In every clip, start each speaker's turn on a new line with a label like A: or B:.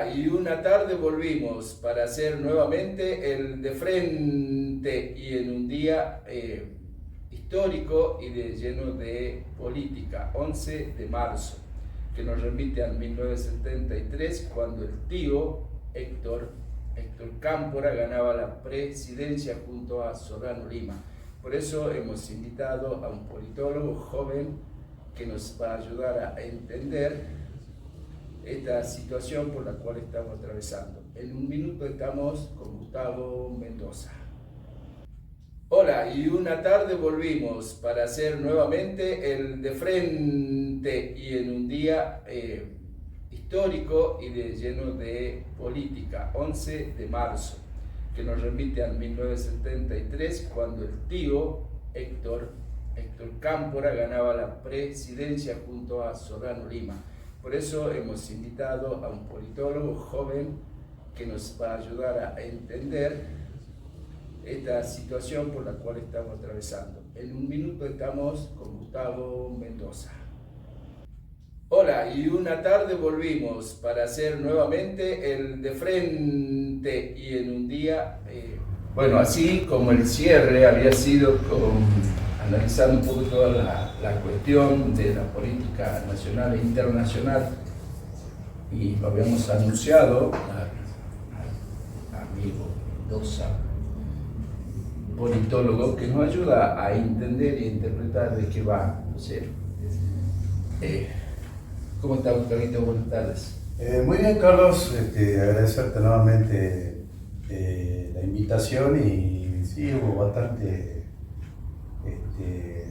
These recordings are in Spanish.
A: Hola, y una tarde volvimos para hacer nuevamente el de frente y en un día histórico y lleno de política, 11 de marzo, que nos remite al 1973, cuando el tío Héctor Cámpora ganaba la presidencia junto a Solano Lima. Por eso hemos invitado a un politólogo joven que nos va a ayudar a entender esta situación por la cual estamos atravesando. En un minuto estamos con Gustavo Mendoza. Hola, y una tarde volvimos para hacer nuevamente el de frente y en un día histórico y lleno de política, 11 de marzo, que nos remite al 1973, cuando el tío Héctor Cámpora ganaba la presidencia junto a Solano Lima. Por eso hemos invitado a un politólogo joven que nos va a ayudar a entender esta situación por la cual estamos atravesando. En un minuto estamos con Gustavo Mendoza. Hola, y una tarde volvimos para hacer nuevamente el de frente y en un día, así como el cierre había sido analizando un poco toda la cuestión de la política nacional e internacional, y lo habíamos anunciado al amigo Mendoza, politólogo, que nos ayuda a entender y interpretar de qué va. ¿Cómo está, Gustavito? Buenas tardes.
B: Muy bien, Carlos, agradecerte nuevamente la invitación, y sí, hubo bastante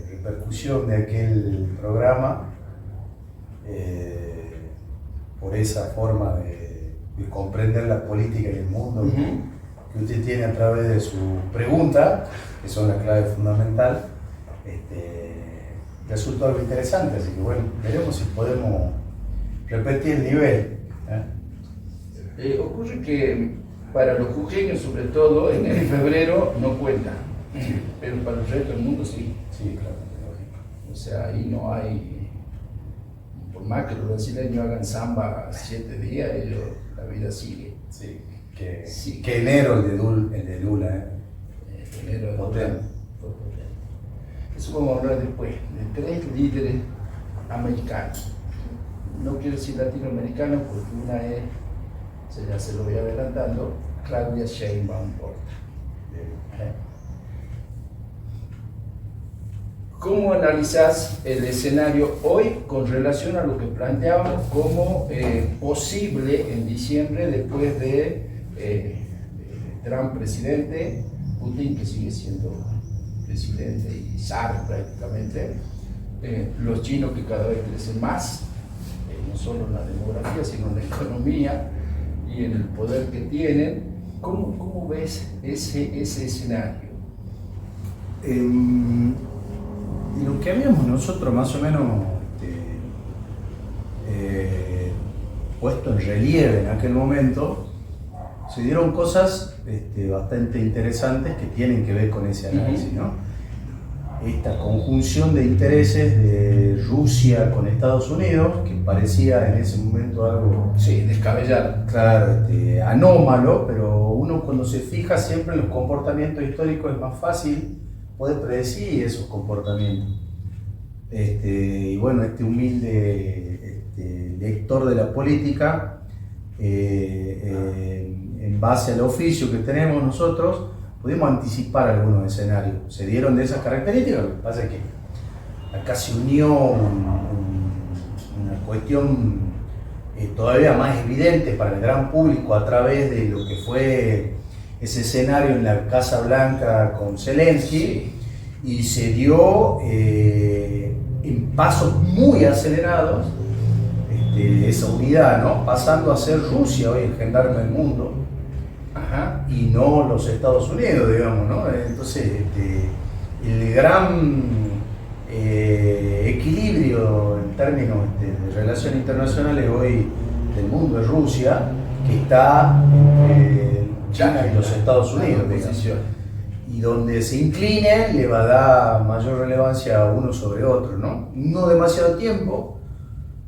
B: repercusión de aquel programa por esa forma de comprender la política y el mundo que usted tiene a través de su pregunta, que son la clave fundamental. Resultó algo interesante, así que bueno, veremos si podemos repetir el nivel.
A: Ocurre que para los jujeños, sobre todo, en el febrero no cuenta, pero para el resto del mundo sí.
B: Sí, claro.
A: O sea, ahí no hay, por más que los brasileños hagan samba 7 días, la vida sigue.
B: Sí, que enero el de Lula.
A: Enero de Lula fue potente. Eso vamos a hablar después, de 3 líderes americanos. No quiero decir latinoamericanos porque una es, ya se lo voy adelantando, Claudia Sheinbaum Porta. ¿Cómo analizás el escenario hoy con relación a lo que planteábamos como posible en diciembre, después de Trump presidente, Putin que sigue siendo presidente y zar prácticamente, los chinos que cada vez crecen más, no solo en la demografía, sino en la economía y en el poder que tienen? ¿Cómo ves ese escenario?
B: Lo que habíamos nosotros más o menos puesto en relieve en aquel momento, se dieron cosas bastante interesantes que tienen que ver con ese análisis, ¿no? Esta conjunción de intereses de Rusia con Estados Unidos, que parecía en ese momento algo
A: descabellado.
B: Claro, anómalo, pero uno cuando se fija siempre en los comportamientos históricos es más fácil poder predecir esos comportamientos. Y bueno, este humilde lector de la política, en base al oficio que tenemos nosotros, pudimos anticipar algunos escenarios. Se dieron de esas características. Lo que pasa es que acá se unió una cuestión todavía más evidente para el gran público a través de lo que fue ese escenario en la Casa Blanca con Zelensky, y se dio en pasos muy acelerados esa unidad, ¿no? Pasando a ser Rusia hoy el gendarme del mundo. Y no los Estados Unidos, digamos, ¿no? Entonces, el gran equilibrio en términos de relaciones internacionales hoy del mundo es Rusia, que está entre China y los Estados Unidos, digamos. Y donde se incline le va a dar mayor relevancia a uno sobre otro, ¿no? No demasiado tiempo,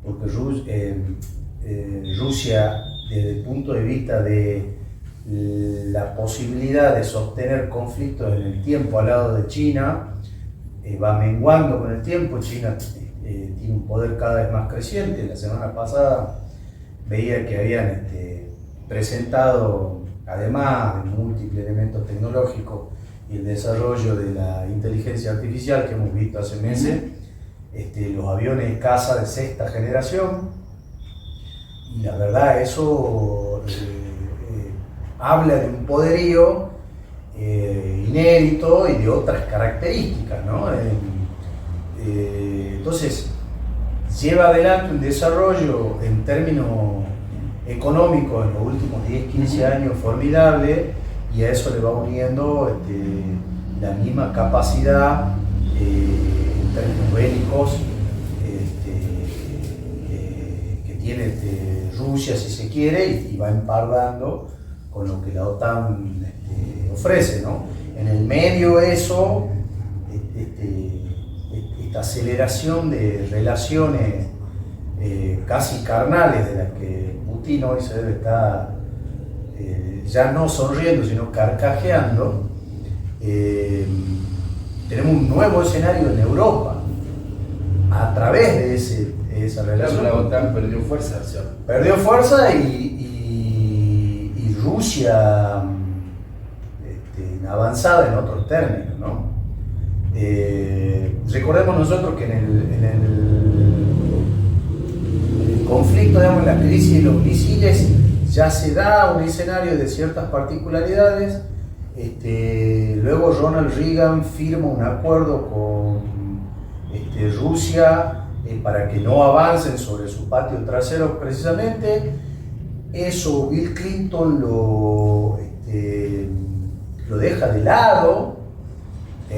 B: porque Rusia desde el punto de vista de la posibilidad de sostener conflictos en el tiempo al lado de China, va menguando con el tiempo. China tiene un poder cada vez más creciente. La semana pasada veía que habían presentado, además de múltiples elementos tecnológicos y el desarrollo de la inteligencia artificial que hemos visto hace meses, los aviones caza de sexta generación, y la verdad eso habla de un poderío inédito y de otras características, ¿no? Entonces, lleva adelante un desarrollo en términos económicos en los últimos 10-15 años formidable, y a eso le va uniendo la misma capacidad en términos bélicos que tiene Rusia, si se quiere, y va empardando con lo que la OTAN ofrece, ¿no? En el medio eso, esta aceleración de relaciones casi carnales, de las que Putin hoy se debe estar ya no sonriendo, sino carcajeando. Tenemos un nuevo escenario en Europa a través de esa relación.
A: La OTAN perdió fuerza, ¿cierto?
B: Perdió fuerza y Rusia avanzada en otros términos, ¿no? Recordemos nosotros que en el conflicto, digamos, en la crisis de los misiles, ya se da un escenario de ciertas particularidades. Luego Ronald Reagan firma un acuerdo con Rusia para que no avancen sobre su patio trasero precisamente. Eso Bill Clinton lo deja de lado,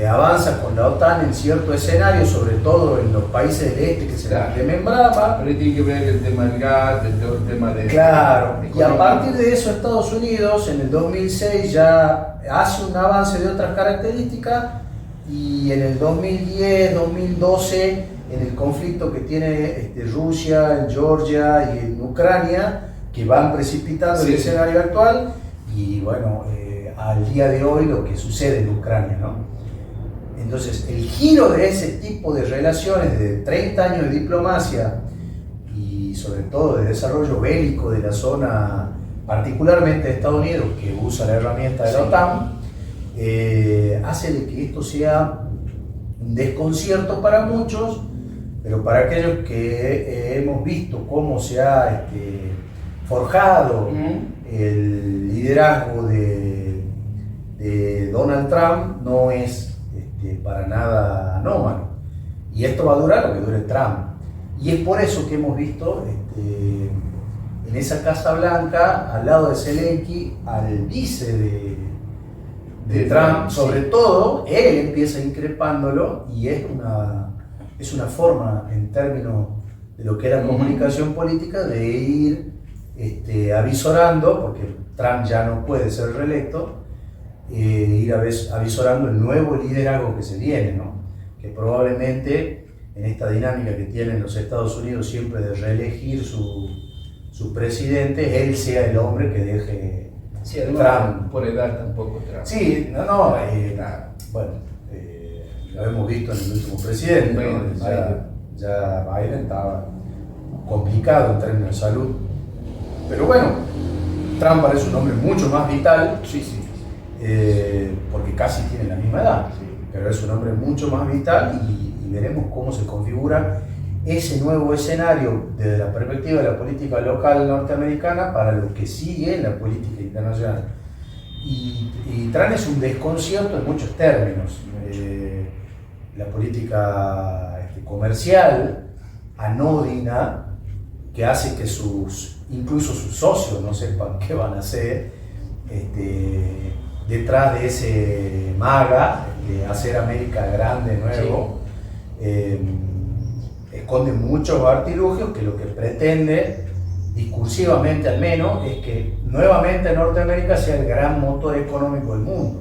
B: avanza con la OTAN en cierto escenario, sobre todo en los países del este que se desmembraban.
A: Pero tiene que ver el tema del gas, el tema de...
B: Claro, y a partir de eso Estados Unidos en el 2006 ya hace un avance de otras características, y en el 2010, 2012, en el conflicto que tiene Rusia, en Georgia y en Ucrania, que van precipitando el escenario actual, y bueno, al día de hoy lo que sucede en Ucrania, ¿no? Entonces, el giro de ese tipo de relaciones de 30 años de diplomacia y sobre todo de desarrollo bélico de la zona, particularmente de Estados Unidos, que usa la herramienta de la OTAN, hace de que esto sea un desconcierto para muchos, pero para aquellos que hemos visto cómo se ha forjado el liderazgo de Donald Trump, no es para nada anómalo. Y esto va a durar lo que dure Trump. Y es por eso que hemos visto en esa Casa Blanca, al lado de Zelensky, al vice de Trump, sobre todo, él empieza increpándolo, y es una forma, en términos de lo que es la comunicación política, de ir avisorando, porque Trump ya no puede ser reelecto, ir avisorando el nuevo liderazgo que se viene, ¿no? Que probablemente en esta dinámica que tienen los Estados Unidos siempre de reelegir su presidente, él sea el hombre que deje
A: Trump. Por edad tampoco Trump.
B: Sí, bueno, lo hemos visto en el último presidente, ¿no? Ya Biden estaba complicado en términos de salud, pero bueno, Trump parece un hombre mucho más vital. Porque casi tiene la misma edad, pero es un hombre mucho más vital, y veremos cómo se configura ese nuevo escenario desde la perspectiva de la política local norteamericana para lo que sigue en la política internacional. Y Trump es un desconcierto en muchos términos. La política comercial anódina, que hace que incluso sus socios no sepan qué van a hacer, detrás de ese MAGA, de hacer América grande de nuevo, esconde muchos artilugios que lo que pretende, discursivamente al menos, es que nuevamente Norteamérica sea el gran motor económico del mundo.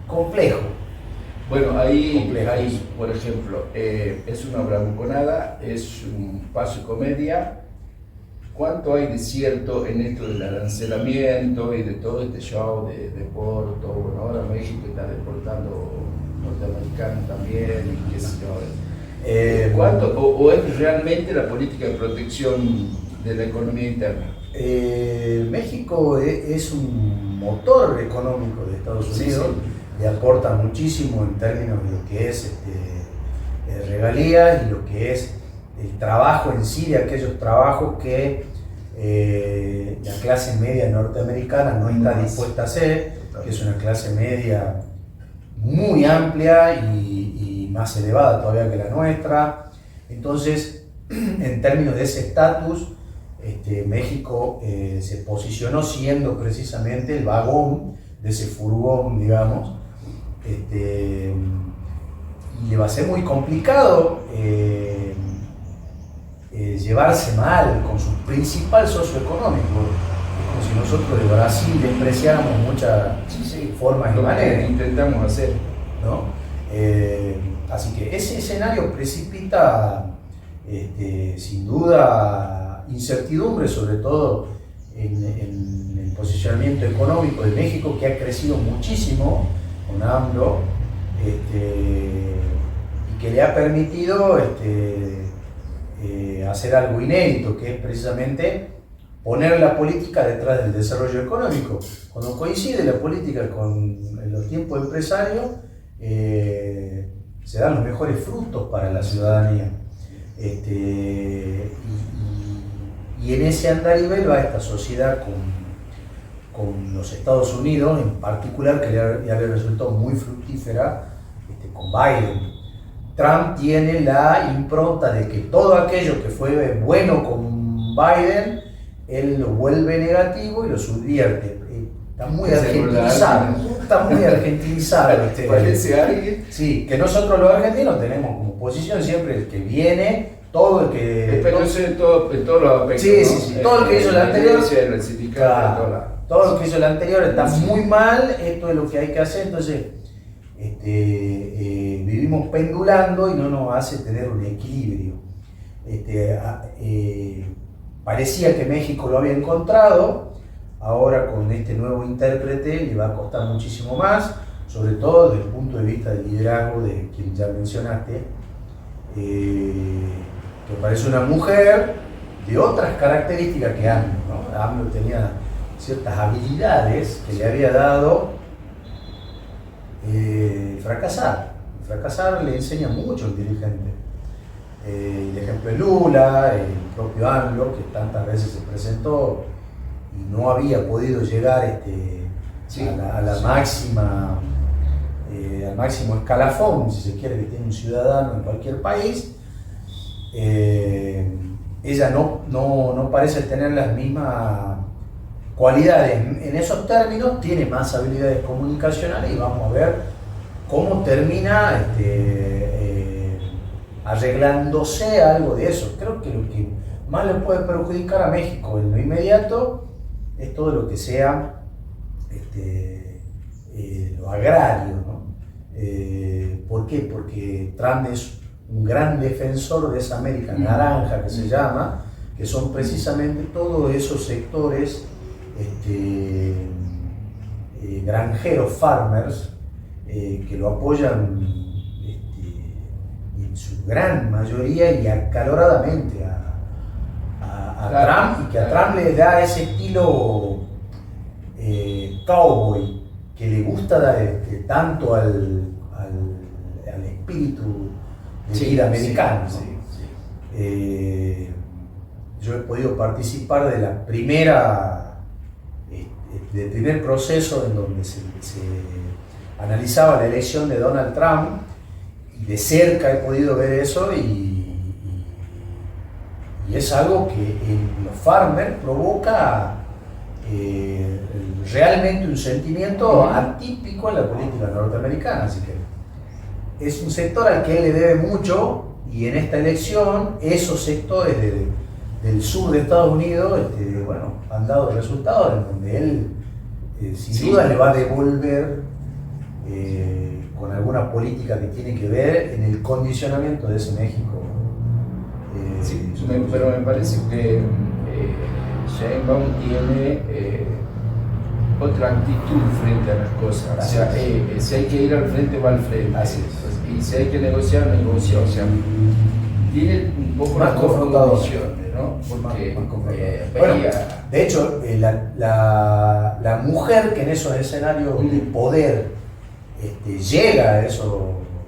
B: Complejo.
A: Bueno, ahí, por ejemplo, es una bravuconada, es un paso y comedia, ¿Cuánto hay de cierto en esto del arancelamiento y de todo este show de Porto? Bueno, ahora México está deportando norteamericanos también, y qué sé yo. ¿Cuánto, o es realmente la política de protección de la economía interna?
B: México es un motor económico de Estados Unidos, le aporta muchísimo en términos de lo que es regalías y lo que es el trabajo en sí, de aquellos trabajos que la clase media norteamericana no está dispuesta a hacer, que es una clase media muy amplia y más elevada todavía que la nuestra. Entonces, en términos de ese estatus, México se posicionó siendo precisamente el vagón de ese furgón, digamos, y le va a ser muy complicado llevarse mal con su principal socio económico. Es como si nosotros de Brasil despreciáramos muchas formas y maneras.
A: Intentamos hacer,
B: ¿no? Así que ese escenario precipita sin duda incertidumbre, sobre todo en el posicionamiento económico de México, que ha crecido muchísimo con AMLO, y que le ha permitido hacer algo inédito, que es precisamente poner la política detrás del desarrollo económico. Cuando coincide la política con los tiempos empresarios, se dan los mejores frutos para la ciudadanía. Y en ese andarivel va esta sociedad con los Estados Unidos, en particular, que ya le resultó muy fructífera con Biden. Trump tiene la impronta de que todo aquello que fue bueno con Biden, él lo vuelve negativo y lo subvierte. Está muy argentinizado. Está muy argentinizado.
A: ¿Parece alguien?
B: Sí, que nosotros los argentinos tenemos como posición siempre el que viene, todo el que...
A: Pero eso en todos los aspectos.
B: Sí, todo el que hizo el anterior.
A: El sindicato,
B: claro, todo lo que hizo el anterior está muy mal, esto es lo que hay que hacer, entonces vivimos pendulando y no nos hace tener un equilibrio. Parecía que México lo había encontrado, ahora con este nuevo intérprete le va a costar muchísimo más, sobre todo desde el punto de vista del liderazgo de quien ya mencionaste, que parece una mujer de otras características que AMLO, ¿no? AMLO tenía ciertas habilidades que le había dado fracasar. Fracasar le enseña mucho al dirigente. El ejemplo de Lula, el propio AMLO, que tantas veces se presentó y no había podido llegar a la máxima, al máximo escalafón, si se quiere, que tiene un ciudadano en cualquier país. Ella no parece tener las mismas cualidades en esos términos, tiene más habilidades comunicacionales y vamos a ver cómo termina arreglándose algo de eso. Creo que lo que más le puede perjudicar a México en lo inmediato es todo lo que sea lo agrario, ¿no? ¿Por qué? Porque Trump es un gran defensor de esa América naranja que se llama, que son precisamente todos esos sectores granjeros, farmers, que lo apoyan en su gran mayoría y acaloradamente a Trump, y que a Trump le da ese estilo cowboy que le gusta dar tanto al espíritu de vida americano. Yo he podido participar de la del primer proceso en donde se analizaba la elección de Donald Trump, y de cerca he podido ver eso, y es algo que en los farmers provoca realmente un sentimiento atípico en la política norteamericana. Así que es un sector al que él le debe mucho, y en esta elección esos sectores del sur de Estados Unidos han dado resultados en donde él sin duda le va a devolver con alguna política que tiene que ver en el condicionamiento de ese México.
A: Pero me parece que Sheinbaum tiene otra actitud frente a las cosas. O sea, si hay que ir al frente, va al frente.
B: Así es.
A: Y si hay que negociar, negocia. O sea, tiene un poco
B: Más
A: las dos
B: confrontador.
A: condiciones, ¿no? Porque
B: Más confrontador.
A: veía...
B: Bueno, de hecho, la mujer que en esos escenarios de poder llega a esos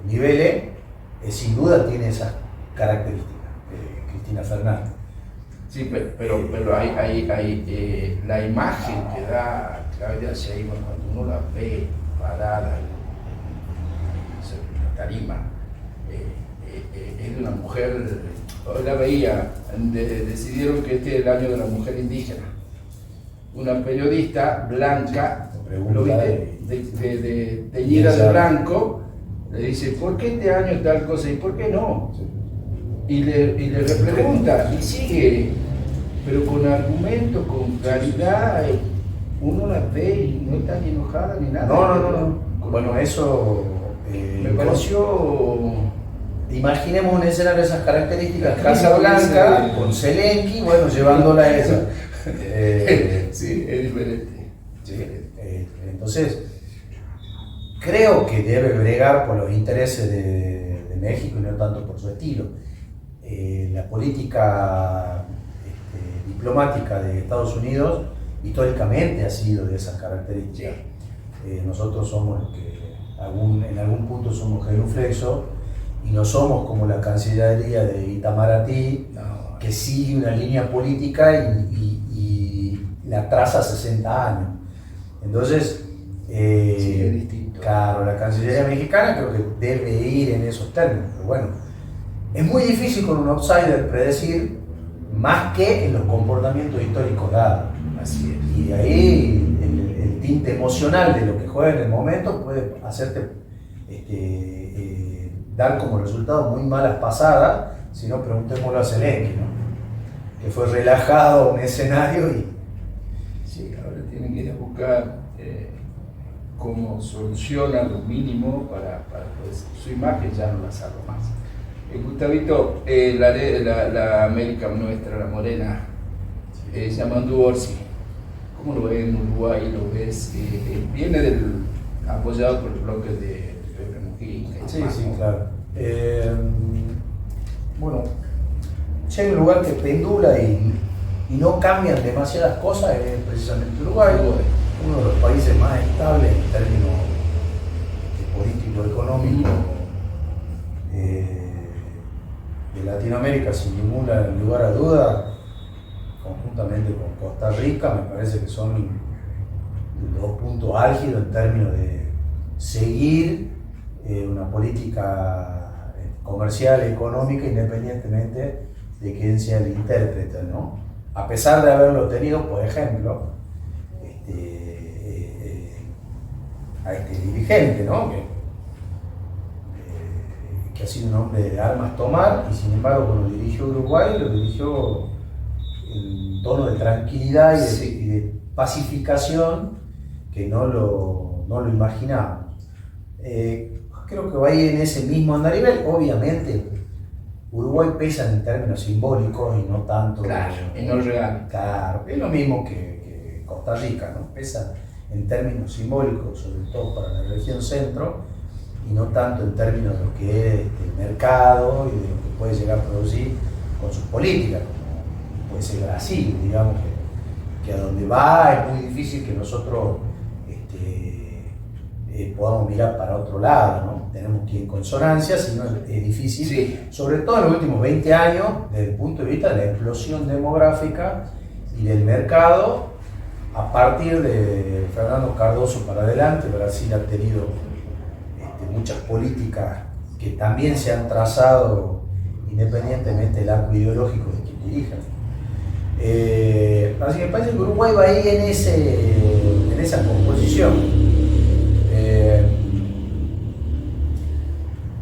B: niveles, sin duda tiene esas características, Cristina Fernández.
A: Sí, pero hay la imagen que da Claudia Sheinbaum cuando uno la ve parada en la tarima, es de una mujer, hoy la veía, decidieron que este es el año de la mujer indígena. Una periodista blanca, ¿lo viste? De teñida de blanco, le dice, ¿por qué este año tal cosa y por qué no? Y le repregunta, y sigue, pero con argumentos, con claridad, uno la ve y no está ni enojada ni nada.
B: No. Bueno, eso
A: me pareció...
B: Imaginemos un escenario de esas características, Casa
A: Casa
B: Blanca,
A: Blanca,
B: con Zelensky, bueno, llevándola a esa.
A: Sí, es diferente.
B: Entonces, creo que debe bregar por los intereses de México y no tanto por su estilo. La política diplomática de Estados Unidos históricamente ha sido de esas características. Nosotros somos los que en algún punto somos genuflexos y no somos como la Cancillería de Itamaraty, que sigue una línea política y la traza 60 años. Entonces,
A: Sí, es distinto.
B: claro, la Cancillería mexicana creo que debe ir en esos términos, pero bueno, es muy difícil con un outsider predecir más que en los comportamientos históricos dados.
A: Así es.
B: Y de ahí el tinte emocional de lo que juega en el momento puede hacerte dar como resultado muy malas pasadas, si no preguntémoslo a Zelensky, ¿no? Que fue relajado un escenario y...
A: Sí, ahora tienen que ir a buscar cómo solucionan lo mínimo para pues, su imagen ya no la salva más. Gustavito, la América nuestra, la morena, llamando Orsi, ¿cómo lo ves en Uruguay? ¿Lo ves? Viene apoyado por el bloque de Pepe Mujica.
B: Sí, claro. Bueno, si hay un lugar que pendula y no cambian demasiadas cosas, es precisamente Uruguay, uno de los países más estables en términos político-económicos de Latinoamérica, sin ningún lugar a duda, conjuntamente con Costa Rica, me parece que son dos puntos álgidos en términos de seguir una política comercial, económica, independientemente de quién sea el intérprete, ¿no? A pesar de haberlo tenido, por ejemplo, a este dirigente, ¿no? Que ha sido un hombre de armas tomar, y sin embargo cuando dirigió Uruguay, lo dirigió en tono de tranquilidad y de pacificación que no lo imaginábamos. Creo que va a ir en ese mismo andarivel. Obviamente Uruguay pesa en términos simbólicos y no tanto...
A: Claro, y no real.
B: Claro, es lo mismo que Costa Rica, ¿no? Pesa en términos simbólicos, sobre todo para la región centro, y no tanto en términos de lo que es el mercado y de lo que puede llegar a producir con sus políticas, como puede ser Brasil, digamos, que a donde va es muy difícil que nosotros podamos mirar para otro lado, ¿no? Tenemos que ir en consonancia, si no es difícil,
A: Sí.
B: Sobre todo en los últimos 20 años, desde el punto de vista de la explosión demográfica y del mercado. A partir de Fernando Cardoso para adelante, Brasil ha tenido muchas políticas que también se han trazado independientemente del arco ideológico de quien dirija. Así que me parece que Uruguay va ahí en esa composición.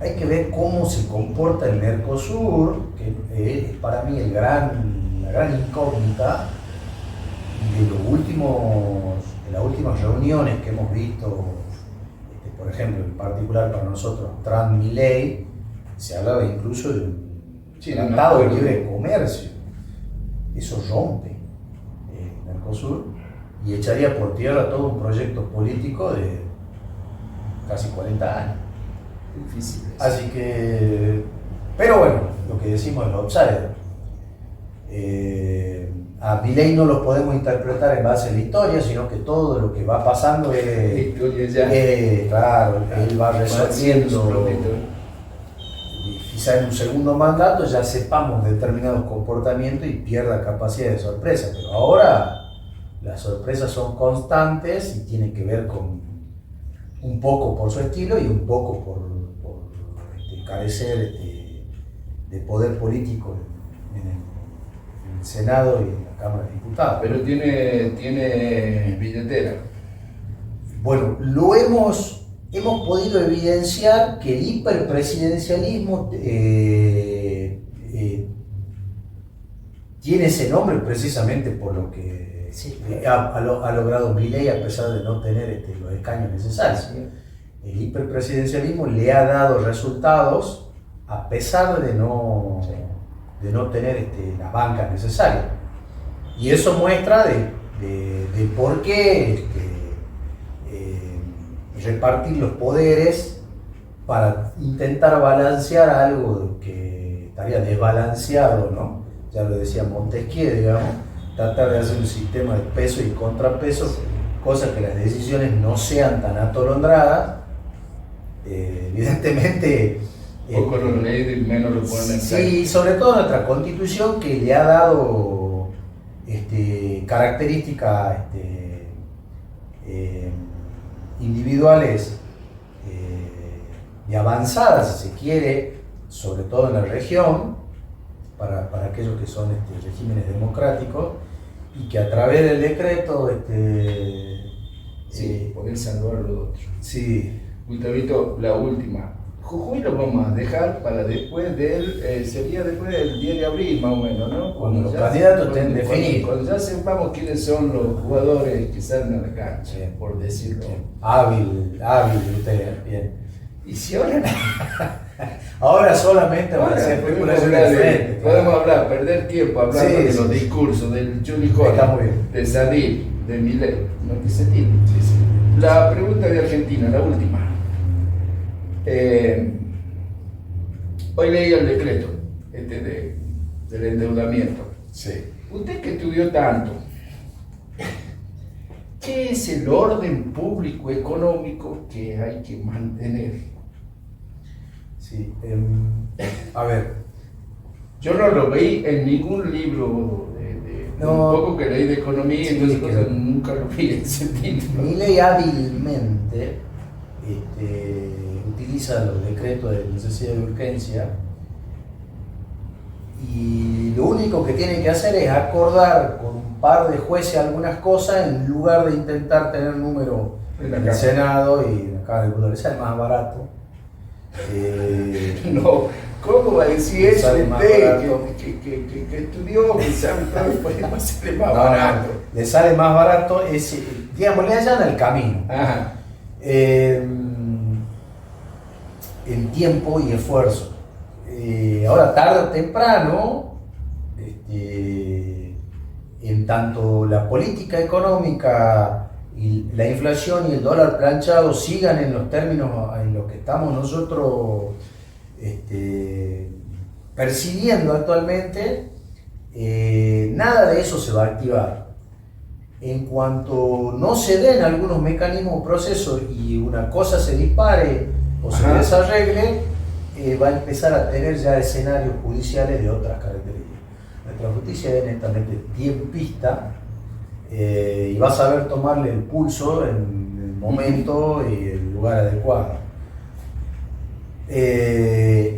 B: Hay que ver cómo se comporta el Mercosur, que es para mí la gran incógnita de las últimas reuniones que hemos visto. Por ejemplo, en particular para nosotros, Trump-Milley, se hablaba incluso de un tratado de libre comercio. Eso rompe Mercosur y echaría por tierra todo un proyecto político de casi 40 años.
A: Difícil.
B: Así que, pero bueno, lo que decimos el outsider. A Milei no lo podemos interpretar en base a la historia, sino que todo lo que va pasando es, claro, él va resolviendo. Quizá en un segundo mandato ya sepamos determinados comportamientos y pierda capacidad de sorpresa, pero ahora las sorpresas son constantes y tienen que ver con un poco por su estilo y un poco por carecer de poder político en el Senado y en la Cámara de Diputados.
A: Pero tiene billetera.
B: Bueno, lo hemos podido evidenciar que el hiperpresidencialismo tiene ese nombre precisamente por lo que ha logrado Milei a pesar de no tener los escaños necesarios.
A: Sí.
B: El hiperpresidencialismo le ha dado resultados a pesar de no tener la banca necesaria. Y eso muestra de por qué repartir los poderes para intentar balancear algo que estaría desbalanceado, ¿no? Ya lo decía Montesquieu, digamos, tratar de hacer un sistema de peso y contrapeso, cosa que las decisiones no sean tan atolondradas. Evidentemente...
A: Poco lo leí, menos lo ponen.
B: Sí, sobre todo nuestra Constitución que le ha dado características individuales y avanzadas, si se quiere, sobre todo en la región, para aquellos que son regímenes democráticos, y que a través del decreto
A: poder salvar lo otro.
B: Sí.
A: Gustavito, la última. Jujuy lo vamos a dejar para después sería después del 10 de abril más o menos, ¿no?
B: Cuando los candidatos estén definidos.
A: Cuando ya sepamos quiénes son los jugadores que salen a la cancha,
B: Bien,
A: por decirlo.
B: Bien. Hábil usted, bien.
A: Y si ahora
B: ahora solamente van a ser especulaciones diferentes.
A: Podemos hablar, perder tiempo hablando de los discursos del Juli Jorge, de Sadil, de Milei, no que se tiene. La pregunta de Argentina, la última. Hoy leí el decreto del endeudamiento.
B: Sí.
A: Usted que estudió tanto, ¿qué es el orden público económico que hay que mantener?
B: Sí, a ver.
A: Yo no lo veí en ningún libro un poco que leí de economía,
B: sí,
A: entonces cosas, nunca lo vi en ese título.
B: Milei hábilmente utiliza los decretos de necesidad de urgencia y lo único que tiene que hacer es acordar con un par de jueces algunas cosas en lugar de intentar tener número en el Senado y en la Cámara de Diputados. Le sale más barato.
A: No, ¿cómo va a decir eso
B: sale
A: usted que estudió, que sabe todo, pues le sale más barato?
B: Le sale más barato, digamos, le allana el camino.
A: Ajá.
B: En tiempo y esfuerzo. Ahora, tarde o temprano, en tanto la política económica y la inflación y el dólar planchado sigan en los términos en los que estamos nosotros percibiendo actualmente, nada de eso se va a activar. En cuanto no se den algunos mecanismos o procesos y una cosa se dispare o se desarregle, va a empezar a tener ya escenarios judiciales de otras características. Nuestra justicia es netamente tiempista y va a saber tomarle el pulso en el momento y el lugar adecuado.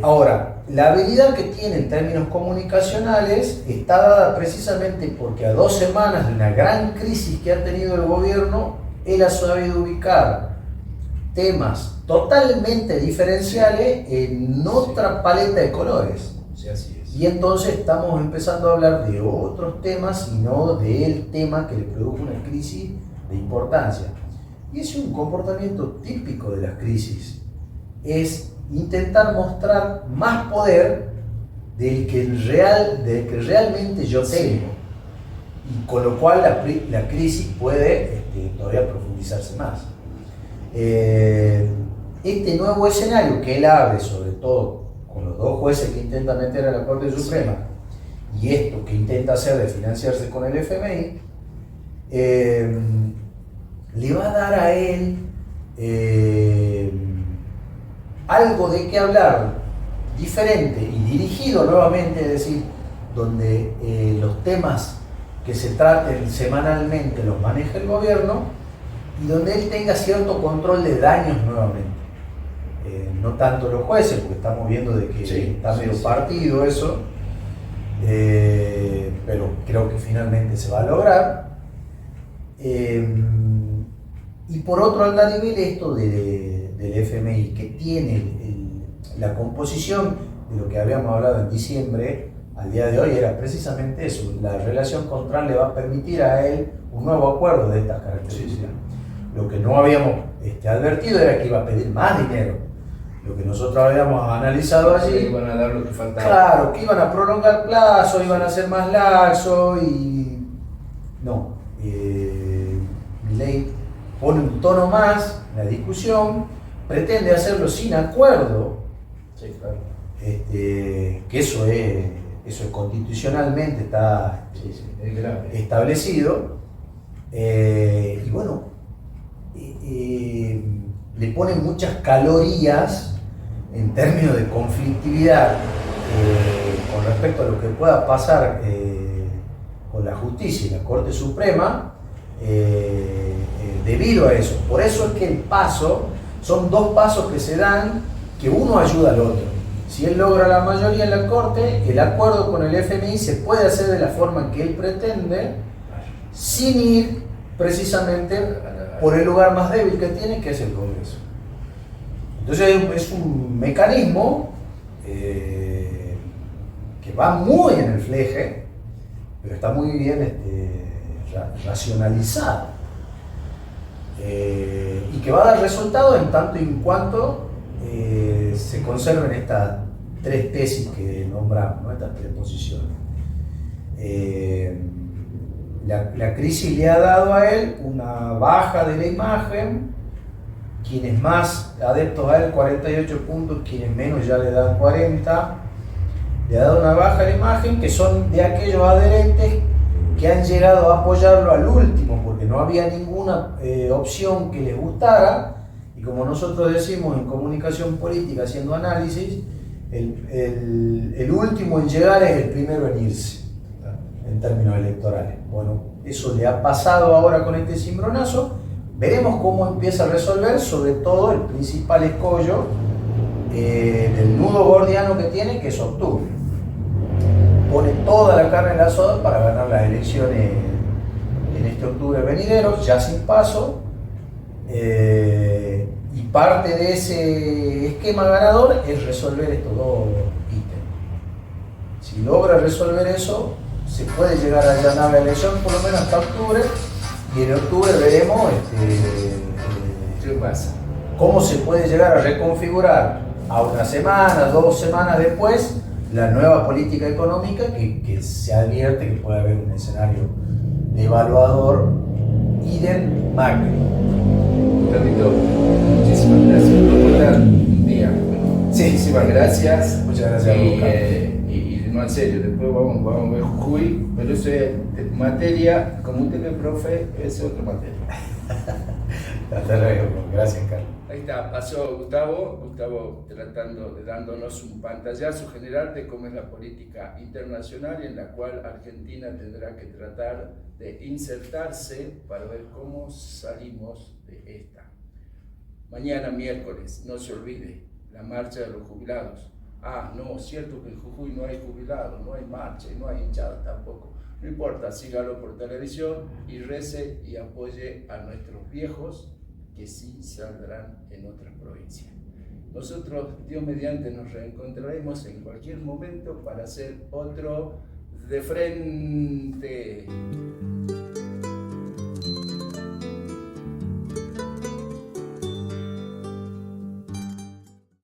B: Ahora, la habilidad que tiene en términos comunicacionales está dada precisamente porque a 2 semanas de una gran crisis que ha tenido el gobierno, él ha sabido ubicar temas totalmente diferenciales en otra paleta de colores.
A: Sí, así es.
B: Y entonces estamos empezando a hablar de otros temas y no del tema que le produjo una crisis de importancia. Y es un comportamiento típico de las crisis. Es intentar mostrar más poder del que realmente yo tengo. y con lo cual la crisis puede todavía profundizarse más. Este nuevo escenario que él abre, sobre todo con los dos jueces que intentan meter a la Corte Suprema, y esto que intenta hacer de financiarse con el FMI, le va a dar a él algo de qué hablar diferente y dirigido nuevamente, es decir, donde los temas que se traten semanalmente los maneja el gobierno y donde él tenga cierto control de daños nuevamente. No tanto los jueces, porque estamos viendo de que está medio partido eso, pero creo que finalmente se va a lograr. Y por otro andarivel esto del FMI, que tiene la composición de lo que habíamos hablado en diciembre, al día de hoy era precisamente eso. La relación con Trump le va a permitir a él un nuevo acuerdo de estas características. Lo que no habíamos advertido era que iba a pedir más dinero. Lo que nosotros habíamos analizado allí,
A: iban a dar lo que faltaba.
B: Claro, que iban a prolongar plazos, iban a ser más laxos y no. Milei pone un tono más en la discusión, pretende hacerlo sin acuerdo,
A: Sí, claro.
B: que eso es constitucionalmente está
A: es grave.
B: establecido, y bueno, le pone muchas calorías en términos de conflictividad con respecto a lo que pueda pasar con la justicia y la Corte Suprema debido a eso. Por eso es que el paso, son dos pasos que se dan, que uno ayuda al otro. Si él logra la mayoría en la Corte, el acuerdo con el FMI se puede hacer de la forma que él pretende, sin ir precisamente por el lugar más débil que tiene, que es el Congreso. Entonces es un mecanismo que va muy en el fleje, pero está muy bien racionalizado, y que va a dar resultado en tanto y en cuanto se conserven estas tres tesis que nombramos, ¿no? Estas tres posiciones. La crisis le ha dado a él una baja de la imagen. Quienes más adeptos a él, 48 puntos, quienes menos ya le dan 40. Le ha dado una baja de la imagen, que son de aquellos adherentes que han llegado a apoyarlo al último, porque no había ninguna opción que les gustara. Y como nosotros decimos en comunicación política, haciendo análisis, el último en llegar es el primero en irse, en términos electorales. Bueno, eso le ha pasado ahora con este cimbronazo. Veremos cómo empieza a resolver, sobre todo el principal escollo del nudo gordiano que tiene, que es octubre. Pone toda la carne en el asador para ganar las elecciones en este octubre venidero, ya sin paso. Y parte de ese esquema ganador es resolver estos dos ítems. Si logra resolver eso, se puede llegar a ganar la elección por lo menos hasta octubre. Y en octubre veremos
A: ¿Qué pasa?
B: cómo se puede llegar a reconfigurar a una semana, 2 semanas después, la nueva política económica, que se advierte que puede haber un escenario devaluador idem Macri.
A: Carlito, muchísimas gracias por estar un día.
B: Sí.
A: Muchísimas gracias.
B: Muchas gracias a vos, Carlos.
A: Y no, en serio, después vamos a ver Jujuy, pero eso es materia, como usted es profe, es otra materia.
B: Hasta luego, gracias, Carlos.
A: Ahí está, pasó Gustavo dándonos un pantallazo general de cómo es la política internacional, y en la cual Argentina tendrá que tratar de insertarse para ver cómo salimos de esta. Mañana miércoles, no se olvide, la marcha de los jubilados. Ah, no, cierto que en Jujuy no hay jubilados, no hay marcha y no hay hinchada tampoco. No importa, sígalo por televisión y rece y apoye a nuestros viejos, que sí saldrán en otras provincias. Nosotros, Dios mediante, nos reencontraremos en cualquier momento para hacer otro De Frente.